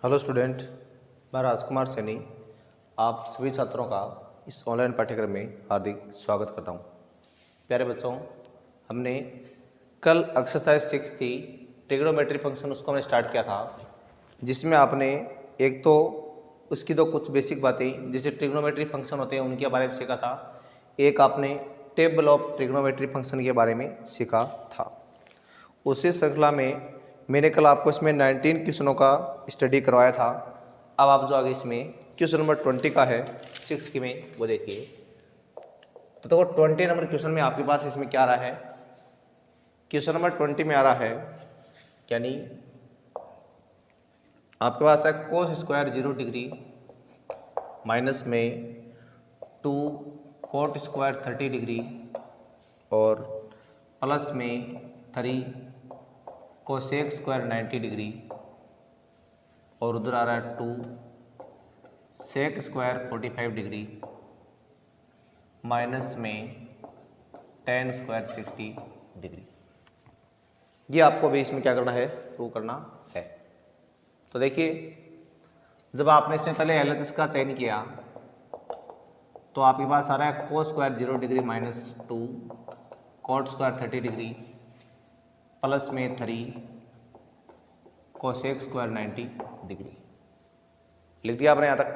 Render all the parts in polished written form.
Hello student, मैं राजकुमार सैनी आप सभी छात्रों का इस ऑनलाइन पाठ्यक्रम में हार्दिक स्वागत करता हूं। प्यारे बच्चों, हमने कल एक्सरसाइज 6 थी ट्रिग्नोमेट्री फंक्शन, उसको हमने स्टार्ट किया था, जिसमें आपने एक तो उसकी दो कुछ बेसिक बातें जैसे ट्रिग्नोमेट्री फंक्शन होते हैं उनके बारे में सीखा था, एक आपने टेबल ऑफ ट्रिग्नोमेट्री फंक्शन के बारे में सीखा था। उसी श्रृंखला में मैंने कल आपको इसमें 19 क्वेश्चनों का स्टडी करवाया था। अब आप जो आगे इसमें क्वेश्चन नंबर 20 का है 6 की में वो देखिए। तो देखो 20 नंबर क्वेश्चन में आपके पास इसमें क्या आ रहा है, क्वेश्चन नंबर 20 में आ रहा है यानी आपके पास है कोस स्क्वायर 0 डिग्री माइनस में 2 कोट स्क्वायर 30 डिग्री और प्लस में 3 कोसेक स्क्वायर 90 डिग्री और उधर आ रहा है 2 सेक स्क्वायर 45 डिग्री माइनस में 10 स्क्वायर 60 डिग्री। ये आपको भी इसमें क्या करना है, प्रूव करना है। तो देखिए, जब आपने इसमें पहले एलएचएस का चयन किया तो आपके पास आ रहा है cos square 0 degree minus 2 cot square 30 degree plus में 3 कोसेक स्क्वायर 90 डिग्री। लिख दिया आपने यहाँ तक।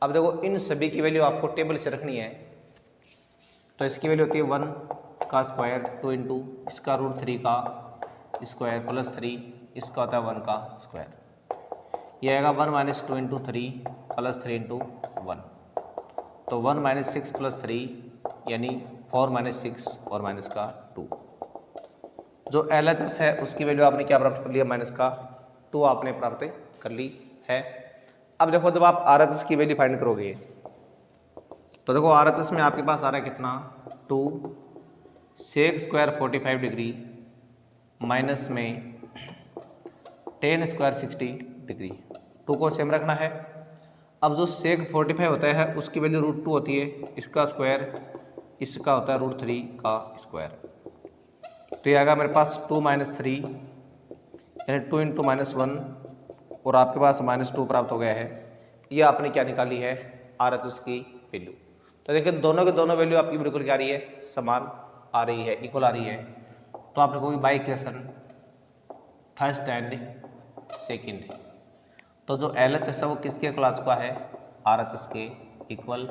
अब देखो इन सभी की वैल्यू आपको टेबल से रखनी है। तो इसकी वैल्यू होती है 1 का स्क्वायर 2 इंटू इसका रूट 3 का स्क्वायर प्लस 3 इसका होता है 1 का स्क्वायर। ये आएगा 1 माइनस 2 इंटू 3 प्लस 3 इंटू 1। तो 1 माइनस 6 प्लस 3 यानी 4 माइनस 6 और माइनस का 2। जो LHS है उसकी वैल्यू आपने क्या प्राप्त कर लिया, माइनस का 2 आपने प्राप्त कर ली है। अब देखो जब आप RHS की वैल्यू फाइंड करोगे तो देखो RHS में आपके पास आ रहा है कितना, 2 सेक स्क्वायर 45 डिग्री माइनस में 10 स्क्वायर 60 डिग्री। 2 को सेम रखना है। अब जो सेक 45 होता है उसकी वैल्यू रूट 2 होती है, इसका स्क्वायर इसका होता है रूट 3 का स्क्वायर। तो ये आएगा मेरे पास 2 माइनस 3 यानी 2 इंटू माइनस 1 और आपके पास माइनस 2 प्राप्त हो गया है। ये आपने क्या निकाली है, RHS की वैल्यू। तो देखिए दोनों के दोनों वैल्यू आपकी बिल्कुल क्या आ रही है, समान आ रही है, इक्वल आ रही है। तो आप लिखोगे by equation first and second. तो जो LHS है वो किसके इक्वल आ चुका है, RHS के इक्वल।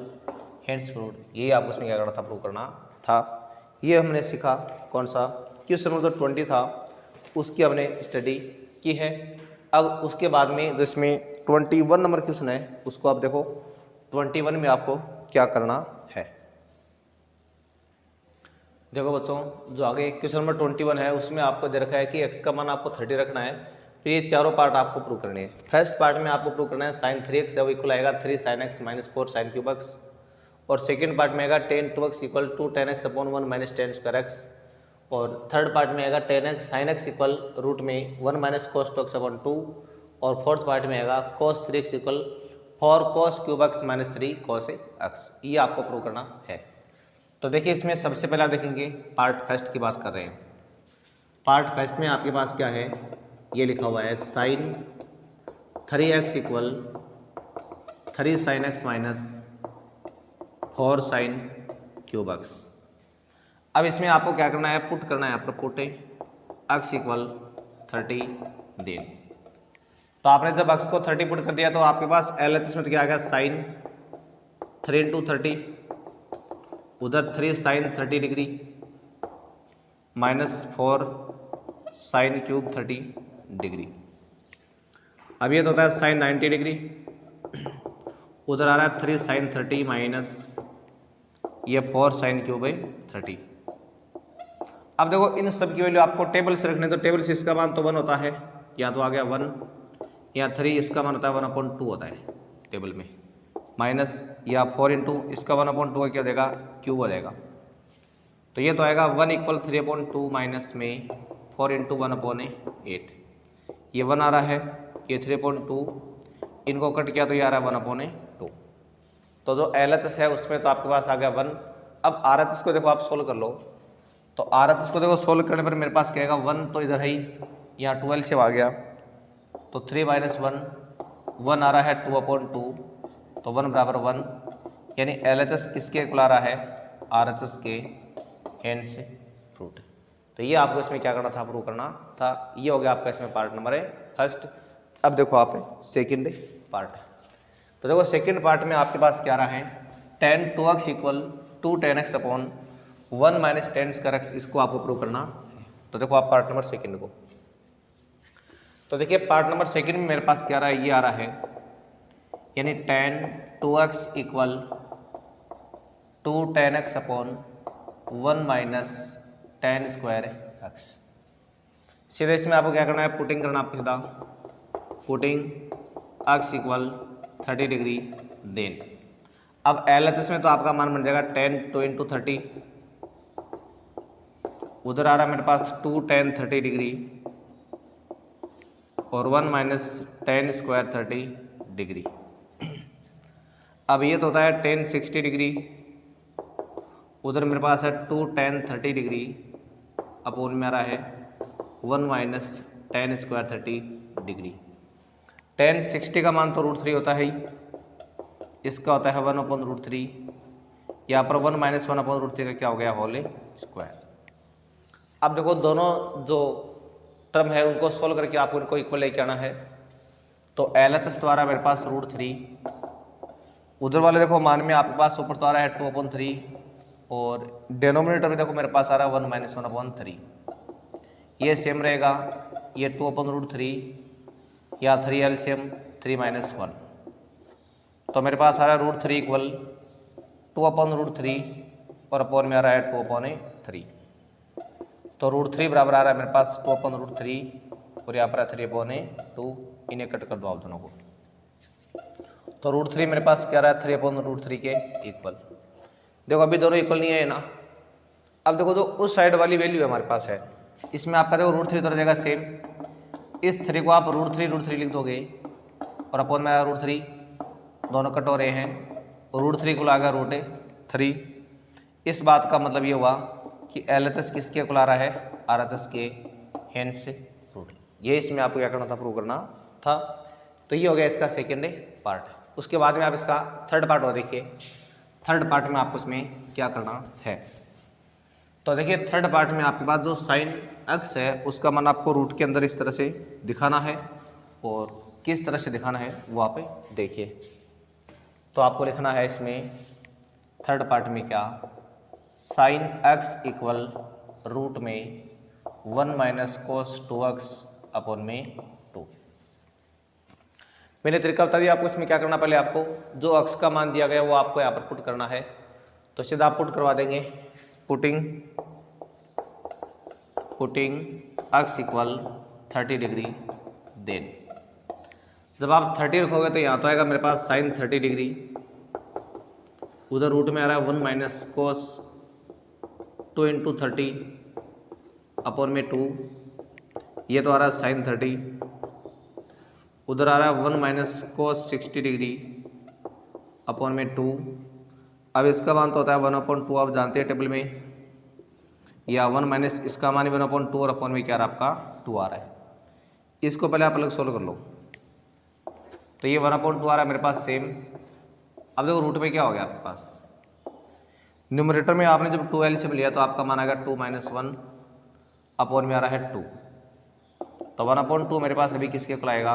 Hence proved. यही आपको उसमें क्या करना था, प्रूव करना था। ये हमने सीखा कौन सा, क्वेश्चन नंबर 20 था उसकी हमने स्टडी की है। अब उसके बाद में जिसमें 21 नंबर क्वेश्चन है उसको आप देखो। 21 में आपको क्या करना है, देखो बच्चों जो आगे क्वेश्चन नंबर 21 है उसमें आपको दे रखा है कि x का मान आपको 30 रखना है। फिर ये चारों पार्ट आपको प्रूव करने हैं। फर्स्ट पार्ट में आपको प्रूव करना है साइन 3x है वो इक्वल आएगा 3 sin x minus 4 sine cube x। और सेकेंड पार्ट में आएगा 10 2x equal to 10x upon 1 minus 10 square x। और थर्ड पार्ट में आएगा 10x sign x equal root में 1 माइनस कोस 2x अपॉन 2। और फोर्थ पार्ट में आएगा कोस 3x equal 4 cos cube x minus 3 कोस x। ये आपको प्रूव करना है। तो देखिए इसमें सबसे पहले आप देखेंगे पार्ट फर्स्ट की बात कर रहे हैं। पार्ट फर्स्ट में आपके पास क्या है, ये लिखा हुआ है sine 3x equal 3 sine x minus 4 sine cube x। अब इसमें आपको क्या करना है, पुट करना है, आपको पुट x इक्वल 30 देन। तो आपने जब x को 30 पुट कर दिया तो आपके पास LHS में तो क्या आ गया, साइन 3 इंटू 30 उधर 3 sine 30 degree minus 4 sine cube 30 degree. अब ये तो होता है साइन 90 डिग्री, उधर आ रहा है 3 साइन 30 माइनस ये 4 साइन क्यूब 30। अब देखो इन सब की वैल्यू आपको टेबल से रखने, तो टेबल से इसका मान तो 1 होता है, या तो आ गया 1 या 3 इसका मान होता है 1/2 होता है टेबल में, माइनस या 4 इंटू इसका 1/2 क्या देगा, क्यूब हो जाएगा। तो ये तो आएगा 1 इक्वल 3/2 माइनस में 4 इंटू 1/8। ये 1 आ रहा है, ये 3/2, इनको कट किया तो ये आ रहा है 1/2। तो जो LHS है उसमें तो आपके पास आ गया 1। अब RHS को देखो आप सोल्व कर लो। तो RHS को देखो सोल्व करने पर मेरे पास क्या आएगा, 1 तो इधर है ही, यहाँ 12 से आ गया तो 3 माइनस 1 1 आ रहा है 2/2, तो 1 बराबर 1, यानी LHS किसके इक्वल आ रहा है, RHS के हेंस रूट। तो ये आपको इसमें क्या करना था, प्रूव करना था। ये हो गया आपका इसमें पार्ट नंबर है फर्स्ट। अब देखो आप सेकेंड पार्ट। तो देखो सेकेंड पार्ट में आपके पास क्या रहा है, tan 2x equal to tan x upon 1 minus tan square x, इसको आपको प्रूव करना है। तो देखो आप पार्ट नंबर सेकेंड को, तो देखिए पार्ट नंबर सेकेंड में मेरे पास क्या रहा है, ये आ रहा है, यानी tan 2x equal to tan x upon 1 minus tan square x। सीधे इसमें आपको क्या करना है, पुटिंग करना आपको सीधा, putting x equal 30 degree then. अब LHS में तो आपका मान बन जाएगा tan 2 इंटू 30, उधर आ रहा है मेरे पास 2 tan 30 डिग्री और 1 माइनस tan स्क्वायर 30 डिग्री। अब ये तो होता है tan 60 डिग्री, उधर मेरे पास है 2 tan 30 डिग्री अपोन में आ रहा है 1 minus tan square 30 degree. tan 60 का मान तो √3 होता है ही, इसका होता है 1/√3, यहाँ पर 1 माइनस 1/√3 का क्या हो गया, होल स्क्वायर। अब देखो दोनों जो टर्म है उनको सोल्व करके आपको इनको इक्वल लेके आना है। तो LHS द्वारा मेरे पास √3, उधर वाले देखो मान में आपके पास ऊपर तो आ रहा है 2/3 और डिनोमिनेटर में देखो मेरे पास आ रहा है 1 माइनस 1/3। ये सेम रहेगा, ये 2/√3 या 3 एलसीएम 3 माइनस 1, तो मेरे पास आ रहा है √3 इक्वल 2/√3 और अपॉन में आ रहा है 2/3। तो √3 बराबर आ रहा है मेरे पास 2/√3 और यहाँ पर 3/2, इन्हें कट कर दो आप दोनों को। तो √3 मेरे पास क्या रहा है, 3/√3 के इक्वल। देखो अभी दोनों इक्वल नहीं है ना। अब देखो जो उस साइड वाली वैल्यू हमारे पास है, इसमें आपका देखो √3 तो रह जाएगा सेम, इस 3 को आप √3 लिख दोगे और अपॉन में आया √3, दोनों कट हो रहे हैं और √3 को लागा √3। इस बात का मतलब ये हुआ कि LHS किसके इक्वल आ रहा है, RHS के हेंस रूट। ये इसमें आपको क्या करना था, प्रूव करना था। तो ये हो गया इसका सेकेंड पार्ट। उसके बाद में आप इसका थर्ड पार्ट और देखिए, थर्ड पार्ट में आपको इसमें क्या करना है। तो देखिए थर्ड पार्ट में आपके पास जो साइन x है उसका मान आपको रूट के अंदर इस तरह से दिखाना है, और किस तरह से दिखाना है वो आप देखिए। तो आपको लिखना है इसमें थर्ड पार्ट में क्या, साइन x इक्वल रूट में 1 माइनस कोस 2x अपॉन में 2। मैंने तरीका बता दिया आपको, इसमें क्या करना, पहले आपको जो x का मान दिया गया वो आपको यहाँ पर पुट करना है। तो सीधा आप पुट करवा देंगे, putting x equal 30 degree then. जब आप 30 रखोगे तो यहाँ तो आएगा मेरे पास साइन 30 डिग्री, उधर रूट में आ रहा है 1 माइनस कोस 2 इंटू 30 अपॉन में 2, ये तो आ रहा है साइन 30, उधर आ रहा है 1 माइनस कोस 60 डिग्री अपॉन में 2। अब इसका मान तो होता है 1/2, आप जानते हैं टेबल में, या 1 माइनस इसका मान 1/2 और अपॉन में क्या आ रहा है आपका 2 आ रहा है। इसको पहले आप अलग सोल्व कर लो। तो ये 1/2 आ रहा है मेरे पास सेम। अब देखो रूट में क्या हो गया आपके पास, न्यूमरेटर में आपने जब 2 एलसीएम लिया तो आपका मान आएगा 2 माइनस 1 अपॉन में आ रहा है 2। तो 1/2 मेरे पास अभी किसके इक्वल आएगा,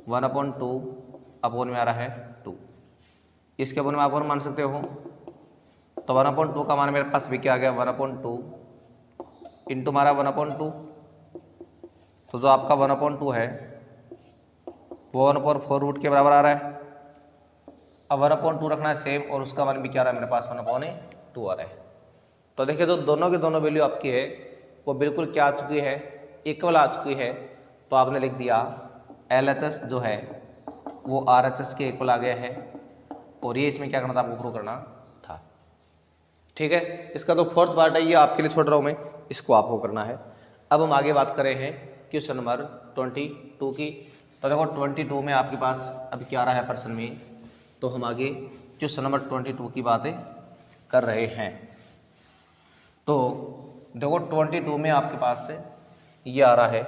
1/2 अपॉन में आ रहा है 2। इसके अपॉन में आप और मान सकते हो, तो 1/2 का मान मेरे पास भी क्या आ गया, 1/2 इंटू हमारा 1/2, तो जो आपका 1/2 है वो 1/4 रूट के बराबर आ रहा है। अब 1/2 रखना है सेम, और उसका मान भी क्या आ रहा है मेरे पास 1/2 आ रहा है। तो देखिए जो दोनों के दोनों वैल्यू आपकी है वो बिल्कुल क्या आ चुकी है, इक्वल आ चुकी है। तो आपने लिख दिया LHS जो है वो RHS के इक्वल आ गया है, और ये इसमें क्या करना था, आपको प्रूव करना था। ठीक है, इसका तो फोर्थ पार्ट है, ये आपके लिए छोड़ रहा हूँ मैं, इसको आपको करना है। अब हम आगे बात कर रहे हैं क्वेश्चन नंबर 22 की। तो देखो 22 में आपके पास अभी क्या रहा है प्रश्न में, तो हम आगे क्वेश्चन नंबर 22 की बातें कर रहे हैं। तो देखो 22 में आपके पास से ये आ रहा है,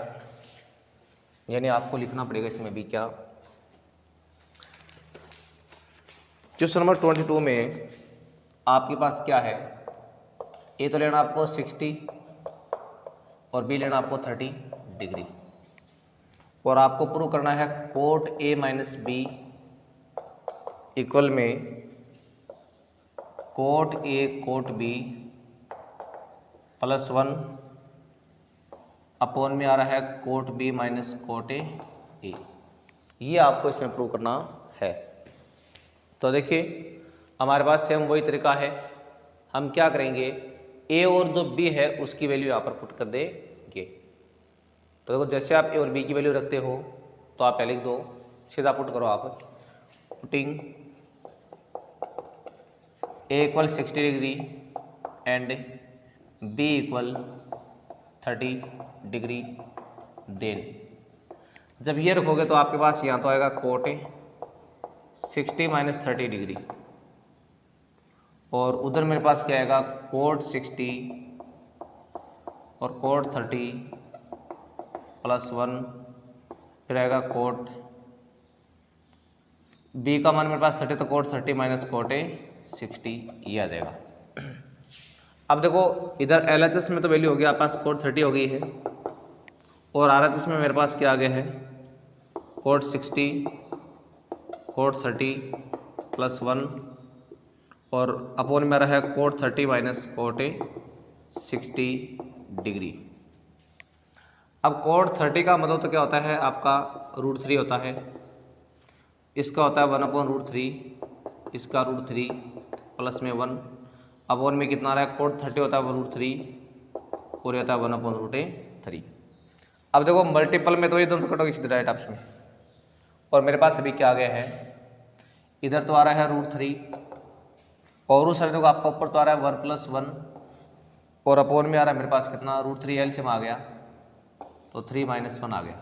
यानी आपको लिखना पड़ेगा इसमें भी क्या, क्वेश्चन नंबर 22 में आपके पास क्या है, ए तो लेना आपको 60 और बी लेना आपको 30 डिग्री, और आपको प्रूव करना है cot A minus B equal में cot A cot B plus 1 upon में आ रहा है cot B minus cot A, ये आपको इसमें प्रूव करना है। तो देखिए हमारे पास सेम वही तरीका है, हम क्या करेंगे, ए और जो बी है उसकी वैल्यू यहाँ पर पुट कर देंगे। तो देखो जैसे आप ए और बी की वैल्यू रखते हो तो आप पहले लिख दो, सीधा पुट करो आप, putting A equal 60 degree and B equal 30 degree, then जब ये रखोगे तो आपके पास यहाँ तो आएगा कोट ए 60 माइनस 30 डिग्री, और उधर मेरे पास क्या आएगा कोट 60 और कोट 30 प्लस 1, फिर आएगा कोट बी का मान मेरे पास 30 तो कोट 30 माइनस कोट ए 60, ये आ जाएगा। अब देखो इधर LHS में तो वैल्यू हो गया आपके पास कोट 30 हो गई है, और RHS में मेरे पास क्या आ गया है कोट 60 कोट 30 प्लस 1 और अपोन में रहा है cot 30 minus cot A 60 degree. अब कोट 30 का मतलब तो क्या होता है आपका √3 होता है, इसका होता है 1/√3, इसका √3 प्लस में 1 अपोन में कितना आ रहा है कोट 30 होता है √3 और ये होता है 1/√3। अब देखो मल्टीपल में तो ये दोनों कटोगे सीधे डायरेक्ट आपस में, और मेरे पास अभी क्या आ गया है, इधर तो आ रहा है √3 और उस साइड देखो आपका ऊपर तो आ रहा है 1 + 1 और अपोन में आ रहा है मेरे पास कितना √3 एलसीएम आ गया तो 3 - 1 आ गया,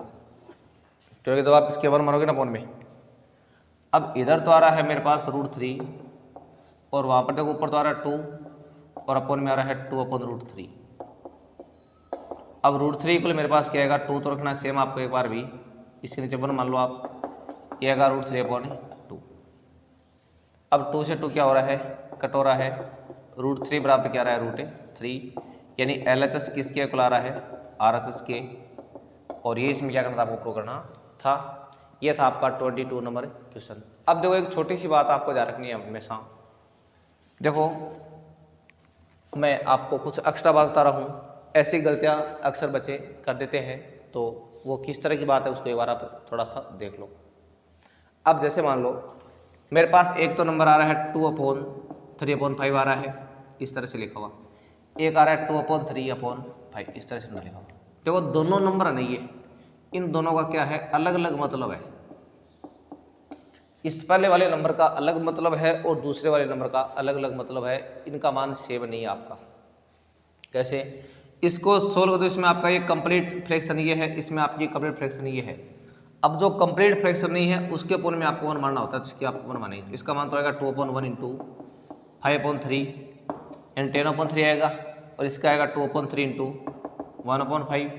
क्योंकि जब आप इसके 1 मानोगे ना अपोन में। अब इधर तो आ रहा है मेरे पास √3 और वहाँ पर देखो ऊपर तो आ रहा है 2 और अपोन में आ रहा है 2/√3। अब √3 इक्वल मेरे पास क्या आएगा 2 तो रखना सेम आपको एक बार भी, इसके नीचे 1 मान लो आप, ये आएगा √3/2। अब 2 से 2 क्या हो रहा है कट हो रहा है, √3 बराबर क्या आ रहा है √3, यानी LHS किसके इक्वल आ रहा है RHS के, और ये इसमें क्या करना था आपको प्रूव करना था। ये था आपका 22 नंबर क्वेश्चन। अब देखो एक छोटी सी बात आपको ध्यान रखनी है हमेशा, देखो मैं आपको कुछ एक्स्ट्रा बात बता रहा हूँ, ऐसी गलतियाँ अक्सर बच्चे कर देते हैं, तो वो किस तरह की बात है उसको एक बार आप थोड़ा सा देख लो। अब जैसे मान लो मेरे पास एक तो नंबर आ रहा है 2/3/5 आ रहा है, इस तरह से लिखा हुआ, एक आ रहा है 2/3/5 इस तरह से ना लिखा हुआ। देखो दोनों नंबर नहीं है, इन दोनों का क्या है अलग अलग मतलब है, इस पहले वाले नंबर का अलग मतलब है और दूसरे वाले नंबर का अलग अलग मतलब है, इनका मान सेम नहीं है आपका। कैसे इसको सोल्व कर दो, इसमें आपका ये कंप्लीट फ्रैक्शन ये है, इसमें आपकी कंप्लीट फ्रैक्शन ये है। अब जो कंप्लीट फ्रैक्शन नहीं है उसके अपोन में आपको 1 मानना होता है, जिसकी आपको 1 मानेंगे, इसका मान तो आएगा 2/1 × 5/3 यानी 10/3 आएगा, और इसका आएगा 2/3 × 1/5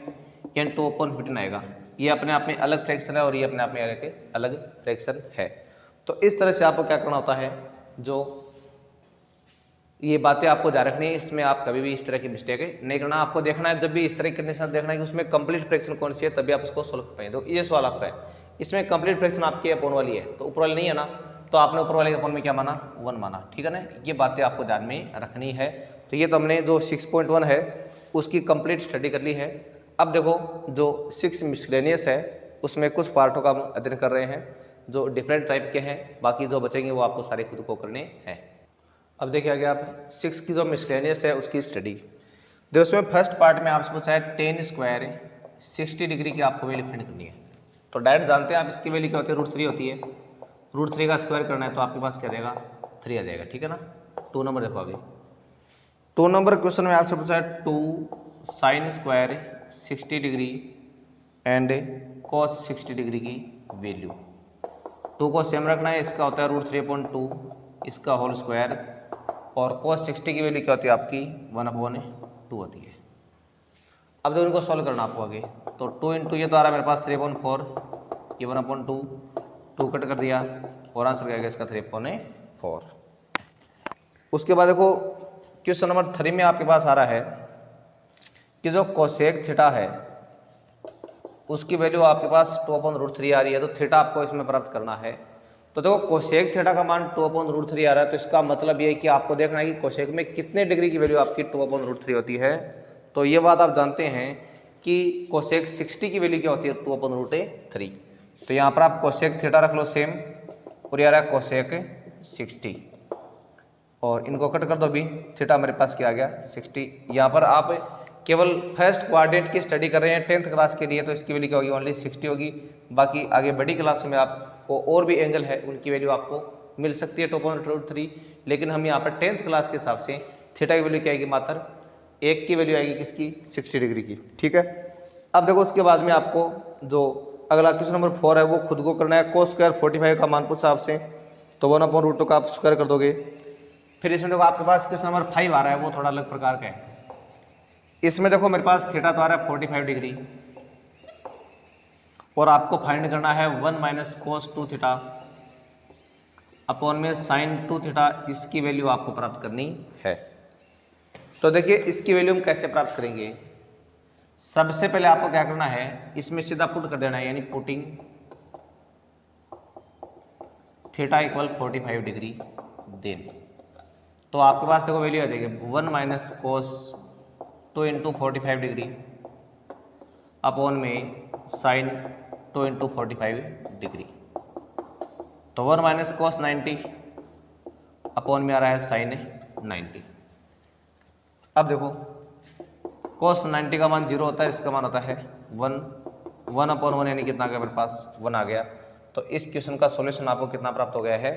यानी 2/15 आएगा। ये अपने आप में अलग फ्रैक्शन है और ये अपने आप में अलग फ्रैक्शन है। तो इस तरह से आपको क्या करना होता है, जो ये बातें आपको ध्यान रखनी है, इसमें आप कभी भी इस तरह की मिस्टेक नहीं करना। आपको देखना है जब भी इस तरह की कंडीशन देखना है कि उसमें कंप्लीट फ्रैक्शन कौन सी है, तभी आप उसको सोल्व कर पाएंगे। तो ये सवाल आपका है, इसमें कंप्लीट फ्रैक्शन आपकी अपोन वाली है तो ऊपर वाली नहीं है ना, तो आपने ऊपर वाले अपोन में क्या माना 1 माना, ठीक है ना। ये बातें आपको ध्यान में रखनी है। तो ये तो हमने जो 6.1 है उसकी कंप्लीट स्टडी कर ली है। अब देखो जो 6 मिसलेनियस है उसमें कुछ पार्टों का हम अध्ययन कर रहे हैं जो डिफरेंट टाइप के हैं, बाकी जो बचेंगे वो आपको सारे खुद को करने हैं। अब देखिए आगे आप 6 की जो मिसलेनियस है उसकी स्टडी देखो, उसमें फर्स्ट पार्ट में आपसे पूछा है tan² 60 डिग्री की आपको वैल्यू फाइंड करनी है। तो डायरेक्ट जानते हैं आप इसकी वैल्यू क्या होती है, √3 होती है। √3 का स्क्वायर करना है तो आपके पास क्या रहेगा 3 आ जाएगा, ठीक है ना। 2 नंबर देखो आगे, 2 नंबर क्वेश्चन में आपसे पूछा है 2 sin² 60 degree and cos 60 degree की वैल्यू। 2 को सेम रखना है, इसका होता है √3/2 इसका होल स्क्वायर, और cos 60 की वैल्यू क्या होती है आपकी 1/2 होती है। अब जब इनको सॉल्व करना आपको आगे, तो 2 × ये तो आ रहा है मेरे पास 3/4, ये 1/2, 2 कट कर दिया और आंसर क्या आएगा इसका 3/4। 4। उसके बाद देखो क्वेश्चन नंबर 3 में आपके पास आ रहा है कि जो कोसेक थीटा है उसकी वैल्यू आपके पास 2/√3 आ रही है, तो थीटा आपको इसमें प्राप्त करना है। तो देखो कोसेक थीटा का मान 2/√3 आ रहा है, तो इसका मतलब ये है कि आपको देखना है कि कोसेक में कितने डिग्री की वैल्यू आपकी 2/√3 होती है। तो ये बात आप जानते हैं कि कोसेक 60 की वैल्यू क्या होती है 2/√3। तो यहाँ पर आप कोसेक थीटा रख लो सेम, और ये आ रहा है कोसेक 60, और इनको कट कर दो। अभी थीटा मेरे पास क्या आ गया 60। यहाँ पर आप केवल फर्स्ट क्वाड्रेंट की स्टडी कर रहे हैं 10th क्लास के लिए, तो इसकी वैल्यू क्या होगी ओनली 60 होगी। बाकी आगे बड़ी क्लास में आपको और भी एंगल है उनकी वैल्यू आपको मिल सकती है 2/√3, लेकिन हम यहाँ पर 10th क्लास के हिसाब से थीटा की वैल्यू क्या आएगी, मात्र एक की वैल्यू आएगी किसकी 60 डिग्री की। ठीक है, अब देखो उसके बाद में आपको जो अगला क्वेश्चन नंबर 4 है वो खुद को करना है। cos स्क्वायर 45 का मान पूछा आपसे, तो 1/√2 का आप स्क्वायर कर दोगे। फिर इसमें देखो आपके पास क्वेश्चन नंबर 5 आ रहा है, वो थोड़ा अलग प्रकार का है। इसमें देखो मेरे पास थीटा तो आ रहा है 45 डिग्री, और आपको फाइंड करना है 1 - cos 2 थीटा अपॉन में sin 2 थीटा, इसकी वैल्यू आपको प्राप्त करनी है। तो देखिए इसकी वैल्यू हम कैसे प्राप्त करेंगे। सबसे पहले आपको क्या करना है, इसमें सीधा पुट कर देना है, यानी putting theta equal 45 degree then, तो आपके पास देखो वैल्यू आ जाएगी 1 - cos 2 × 45 डिग्री अपॉन में साइन 2 × 45 डिग्री, तो 1 - cos 90 अपॉन में आ रहा है साइन 90। अब देखो cos 90 का मान 0 होता है, इसका मान होता है 1/1 यानी कितना आ गया मेरे पास 1 आ गया। तो इस क्वेश्चन का सॉल्यूशन आपको कितना प्राप्त हो गया है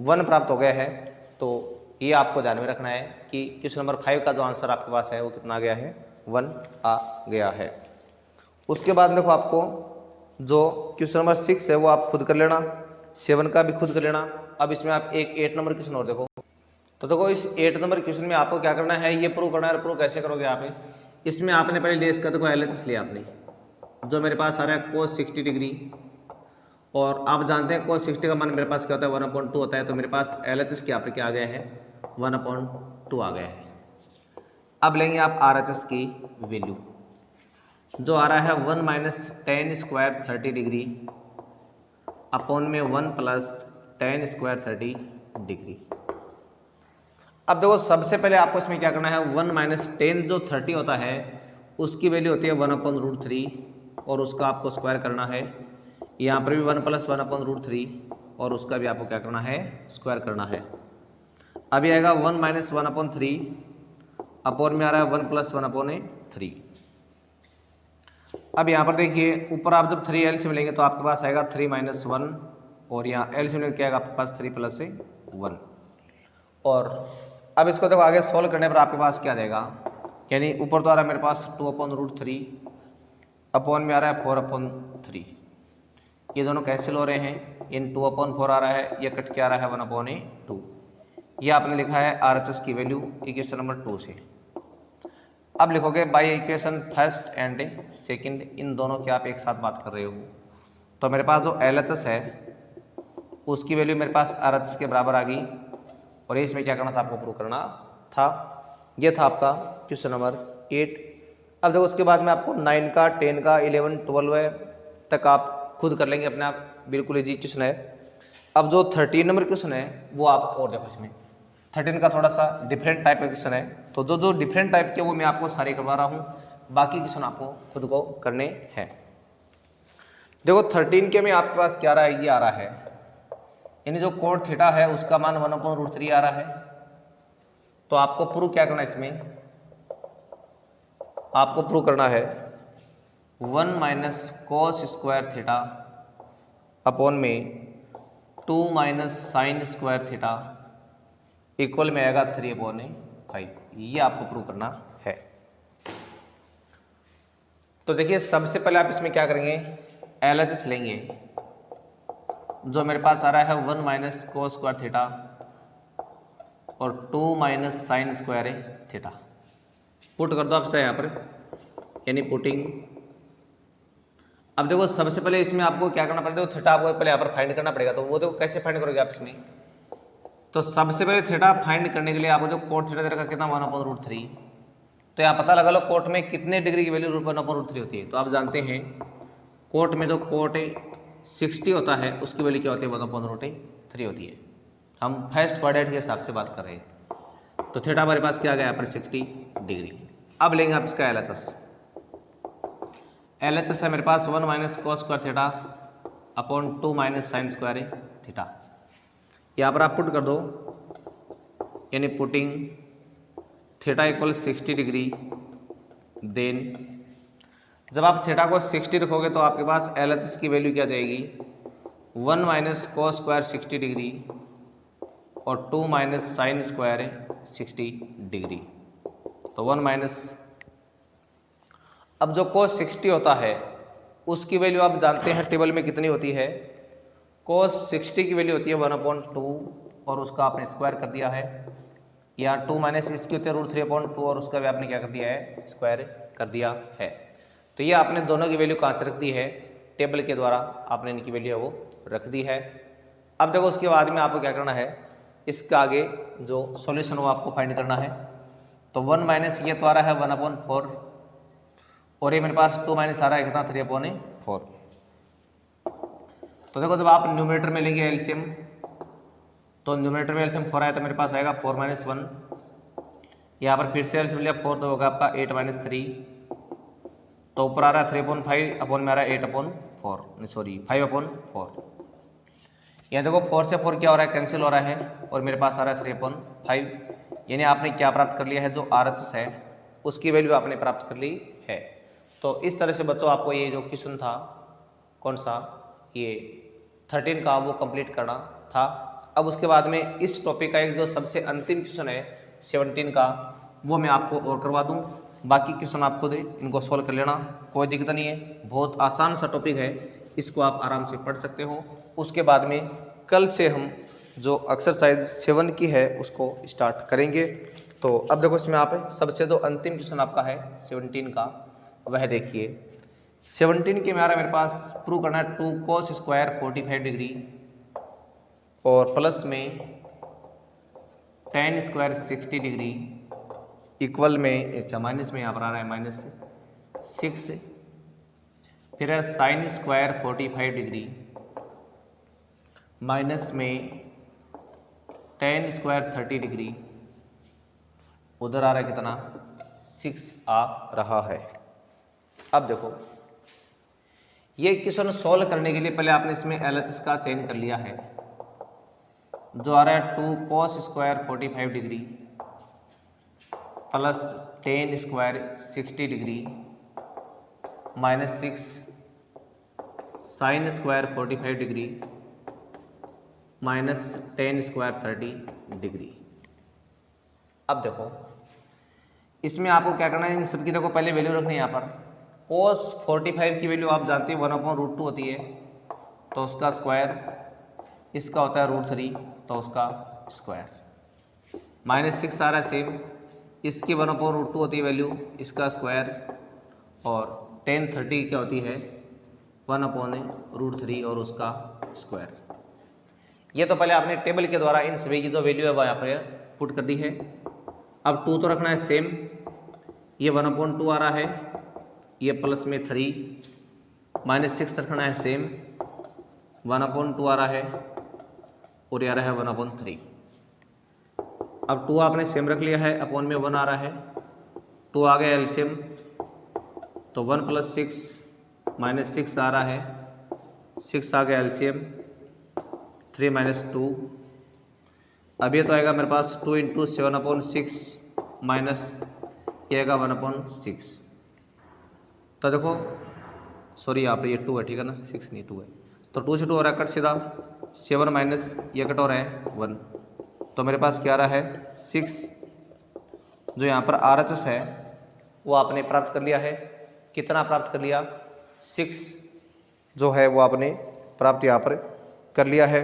1 प्राप्त हो गया है। तो ये आपको ध्यान में रखना है कि क्वेश्चन नंबर 5 का जो आंसर आपके पास है वो कितना आ गया है 1 आ गया है। उसके बाद देखो आपको जो क्वेश्चन नंबर 6 है वो आप खुद कर लेना, 7 का भी खुद कर लेना। अब इसमें आप एक 8 नंबर क्वेश्चन और देखो, तो देखो इस 8 नंबर क्वेश्चन में आपको क्या करना है, ये प्रूव करना है। प्रूव कैसे करोगे आप, इसमें आपने पहले ले इसका देखो LHS लिया आपने, जो मेरे पास आ रहा है cos 60 डिग्री, और आप जानते हैं cos 60 का मान मेरे पास क्या होता है 1/2 होता है, तो मेरे पास LHS क्या पर क्या आ गया है 1/2 आ गया है। अब लेंगे आप RHS की वैल्यू, जो आ रहा है 1 - tan स्क्वायर 30 डिग्री अपॉन में 1 + tan स्क्वायर 30 डिग्री। अब देखो सबसे पहले आपको इसमें क्या करना है, 1 - tan जो 30 होता है उसकी वैल्यू होती है 1/√3, और उसका आपको स्क्वायर करना है। यहाँ पर भी 1 + 1/√3, और उसका भी आपको क्या करना है स्क्वायर करना है। अभी आएगा 1 - 1/3 अपॉन में आ रहा है 1 + 1/3। अब यहाँ पर देखिए ऊपर आप जब 3 एलसीएम लेंगे तो आपके पास आएगा 3 - 1, और यहाँ एलसीएम लेंगे क्या आएगा आपके पास 3 + 1। और अब इसको देखो आगे सोल्व करने पर आपके पास क्या देगा, यानी ऊपर तो आ रहा है मेरे पास 2/√3 अपॉन में आ रहा है 4/3। ये दोनों कैंसिल हो रहे हैं, इन 2/4 आ रहा है, ये कट के आ रहा है 1/2। ये आपने लिखा है RHS की वैल्यू इक्वेशन नंबर 2 से। अब लिखोगे by equation first and second, इन दोनों की आप एक साथ बात कर रहे हो। तो मेरे पास जो LHS है उसकी वैल्यू मेरे पास RHS के बराबर आ गई, और इसमें क्या करना था आपको प्रूव करना था। ये था आपका क्वेश्चन नंबर 8। अब देखो उसके बाद में आपको 9 का 10 का 11 12 तक आप खुद कर लेंगे अपने आप, बिल्कुल इजी क्वेश्चन है। अब जो 13 नंबर क्वेश्चन है वो आप और देखो, इसमें 13 का थोड़ा सा डिफरेंट टाइप का क्वेश्चन है, तो जो डिफरेंट टाइप के वो मैं आपको सारे करवा रहा हूँ, बाकी क्वेश्चन आपको खुद को करने हैं। देखो 13 के में आपके पास क्या रहा है, ये आ रहा है, यानी जो कोण थीटा है उसका मान 1/√3 आ रहा है। तो आपको प्रूव क्या करना है, इसमें आपको प्रूव करना है 1 - cos स्क्वायर थीटा अपॉन में 2 - sin स्क्वायर थीटा इक्वल में आएगा 3/5। ये आपको प्रूव करना है। तो देखिए सबसे पहले आप इसमें क्या करेंगे, LHS लेंगे, जो मेरे पास आ रहा है 1 - cos स्क्वायर थीटा और 2 - sin स्क्वायर थीटा। पुट कर दो आप यहाँ पर, यानी पुटिंग। अब देखो सबसे पहले इसमें आपको क्या करना पड़ेगा, थीटा आपको पहले यहाँ पर फाइंड करना पड़ेगा। तो वो देखो कैसे फाइंड करोगे आप इसमें, तो सबसे पहले थीटा फाइंड करने के लिए आपको जो कोट थीटा दे रखा कितना 1/√3, तो यहाँ पता लगा लो कोट में कितने डिग्री की वैल्यू 1/√3 होती है। तो आप जानते हैं कोट में जो कोट 60 होता है उसकी वैल्यू क्या होती है 1/√3 होती है। हम फर्स्ट क्वाड्रेंट के हिसाब से बात कर रहे हैं। तो थीटा हमारे पास क्या आ गया यहाँ पर 60 डिग्री। अब लेंगे आप इसका LHS है मेरे पास 1 minus cos square theta upon 2 minus sine square theta. यहाँ पर आप पुट कर दो, यानी putting theta equal 60 degree. Then जब आप थीटा को 60 रखोगे तो आपके पास LHS की वैल्यू क्या जाएगी 1 माइनस कॉस स्क्वायर 60 डिग्री और 2 माइनस साइन स्क्वायर 60 डिग्री। तो 1 माइनस, अब जो cos 60 होता है उसकी वैल्यू आप जानते हैं टेबल में कितनी होती है। cos 60 की वैल्यू होती है 1/2 और उसका आपने स्क्वायर कर दिया है। यहाँ 2 माइनस इसकी होती है √3/2 और उसका भी आपने क्या कर दिया है स्क्वायर कर दिया है। तो ये आपने दोनों की वैल्यू कहाँ से रख दी है, टेबल के द्वारा आपने इनकी वैल्यू है वो रख दी है। अब देखो उसके बाद में आपको क्या करना है, इसका आगे जो सॉल्यूशन वो आपको फाइंड करना है। तो 1 माइनस ये तो आ रहा है 1/4 और ये मेरे पास 2 माइनस आ रहा है कितना 3/4। तो देखो जब आप न्यूमरेटर में लेंगे एलसीएम, तो न्यूमरेटर में एलसीएम 4 आया तो मेरे पास आएगा 4 माइनस 1। यहाँ पर फिर से एलसीएम लिया 4 तो होगा आपका 8 माइनस 3। तो ऊपर आ रहा है 3/5 अपॉन में आ रहा है 8/4 सॉरी 5/4। यहाँ देखो 4 से 4 क्या हो रहा है कैंसिल हो रहा है और मेरे पास आ रहा है 3/5। यानी आपने क्या प्राप्त कर लिया है, जो RHS है उसकी वैल्यू आपने प्राप्त कर ली है। तो इस तरह से बच्चों आपको ये जो क्वेश्चन था कौन सा ये 13 का वो कंप्लीट करना था। अब उसके बाद में इस टॉपिक का एक जो सबसे अंतिम क्वेश्चन है 17 का वो मैं आपको और करवा दूं। बाकी क्वेश्चन आप खुद इनको सॉल्व कर लेना, कोई दिक्कत नहीं है। बहुत आसान सा टॉपिक है, इसको आप आराम से पढ़ सकते हो। उसके बाद में कल से हम जो एक्सरसाइज 7 की है उसको स्टार्ट करेंगे। तो अब देखो इसमें आप सबसे जो अंतिम क्वेश्चन आपका है 17 का वह देखिए। 17 के में आ रहा है मेरे पास प्रूव करना है 2 cos स्क्वायर 45 डिग्री और प्लस में tan स्क्वायर 60 डिग्री इक्वल में अच्छा माइनस में यहाँ पर आ रहा है -6। फिर है साइन स्क्वायर 45 डिग्री माइनस में tan स्क्वायर 30 डिग्री, उधर आ रहा है कितना 6 आ रहा है। अब देखो ये क्वेश्चन सॉल्व करने के लिए पहले आपने इसमें LHS का चेंज कर लिया है, जो आ रहा है 2 cos square 45 degree plus tan square 60 degree -6 sine square 45 degree minus tan square 30 degree. अब देखो इसमें आपको क्या करना है, इन सबकी देखो पहले वैल्यू रखनी है। यहाँ पर cos 45 की वैल्यू आप जानते हैं 1/√2 होती है, तो उसका स्क्वायर, इसका होता है √3 तो उसका स्क्वायर, -6 आ रहा है सेम, इसकी 1/√2 होती है वैल्यू, इसका स्क्वायर, और tan 30 क्या होती है 1/√3 और उसका स्क्वायर। ये तो पहले आपने टेबल के द्वारा इन सभी की जो वैल्यू है वह यहाँ पर पुट कर दी है। अब 2 तो रखना है सेम, ये 1/2 आ रहा है, ये प्लस में 3 -6 रखना है सेम, 1/2 आ रहा है और ये आ रहा है 1/3। अब 2 आपने सेम रख लिया है, अपॉन में 1 आ रहा है, 2 आ गया एलसीएम, तो 1 + 6 -6 आ रहा है, 6 आ गया एलसीएम, 3 - 2। अब ये तो आएगा मेरे पास 2 × 7/6 माइनस ये आएगा 1/6। तो देखो सॉरी यहाँ पर ये 2 है, ठीक है ना, 6 नहीं 2 है, तो 2 से 2 हो रहा है कट सीधा, 7 माइनस ये कट हो रहा है 1, तो मेरे पास क्या आ रहा है 6। जो यहाँ पर RHS है वो आपने प्राप्त कर लिया है, कितना प्राप्त कर लिया 6 जो है वो आपने प्राप्त यहाँ पर कर लिया है।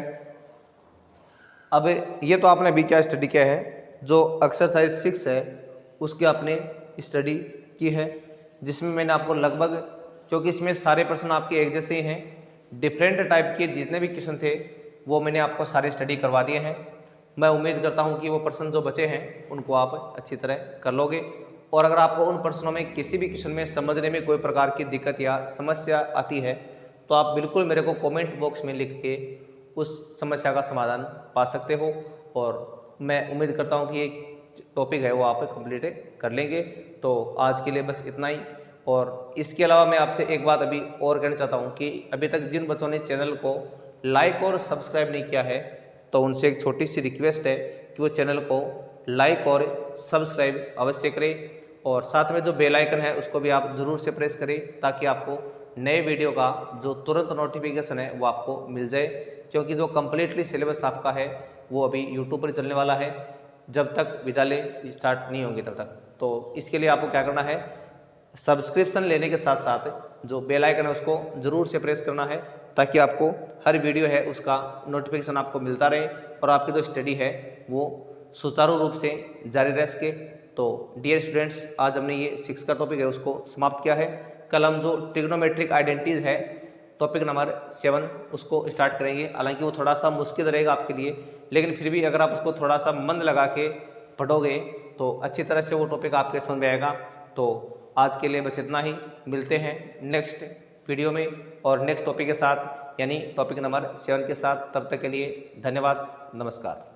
अब ये तो आपने अभी क्या स्टडी किया है, जो एक्सरसाइज 6 है उसकी आपने स्टडी की है, जिसमें मैंने आपको लगभग, क्योंकि इसमें सारे प्रश्न आपके एक जैसे ही हैं, डिफरेंट टाइप के जितने भी क्वेश्चन थे वो मैंने आपको सारे स्टडी करवा दिए हैं। मैं उम्मीद करता हूँ कि वो प्रश्न जो बचे हैं उनको आप अच्छी तरह कर लोगे। और अगर आपको उन प्रश्नों में किसी भी क्वेश्चन में समझने में कोई प्रकार की दिक्कत या समस्या आती है तो आप बिल्कुल मेरे को कमेंट बॉक्स में लिख के उस समस्या का समाधान पा सकते हो। और मैं उम्मीद करता हूँ कि एक टॉपिक है वो आप कंप्लीट कर लेंगे। तो आज के लिए बस इतना ही। और इसके अलावा मैं आपसे एक बात अभी और कहना चाहता हूँ कि अभी तक जिन बच्चों ने चैनल को लाइक और सब्सक्राइब नहीं किया है तो उनसे एक छोटी सी रिक्वेस्ट है कि वो चैनल को लाइक और सब्सक्राइब अवश्य करें। और साथ में जो बेल आइकन है उसको भी आप ज़रूर से प्रेस करें ताकि आपको नए वीडियो का जो तुरंत नोटिफिकेशन है वो आपको मिल जाए। क्योंकि जो कम्प्लीटली सिलेबस आपका है वो अभी यूट्यूब पर चलने वाला है जब तक विद्यालय स्टार्ट नहीं होंगे तब तक। तो इसके लिए आपको क्या करना है, सब्सक्रिप्शन लेने के साथ साथ जो बेल आइकन है उसको ज़रूर से प्रेस करना है ताकि आपको हर वीडियो है उसका नोटिफिकेशन आपको मिलता रहे और आपकी जो स्टडी है वो सुचारू रूप से जारी रह सके। तो डियर स्टूडेंट्स, आज हमने ये 6 का टॉपिक है उसको समाप्त किया है। कल हम जो ट्रिग्नोमेट्रिक आइडेंटिटीज है टॉपिक नंबर 7 उसको स्टार्ट करेंगे। हालांकि वो थोड़ा सा मुश्किल रहेगा आपके लिए, लेकिन फिर भी अगर आप उसको थोड़ा सा मन लगा के पढ़ोगे तो अच्छी तरह से वो टॉपिक आपके समझ में आएगा। तो आज के लिए बस इतना ही, मिलते हैं नेक्स्ट वीडियो में और नेक्स्ट टॉपिक के साथ यानी टॉपिक नंबर 7 के साथ। तब तक के लिए धन्यवाद, नमस्कार।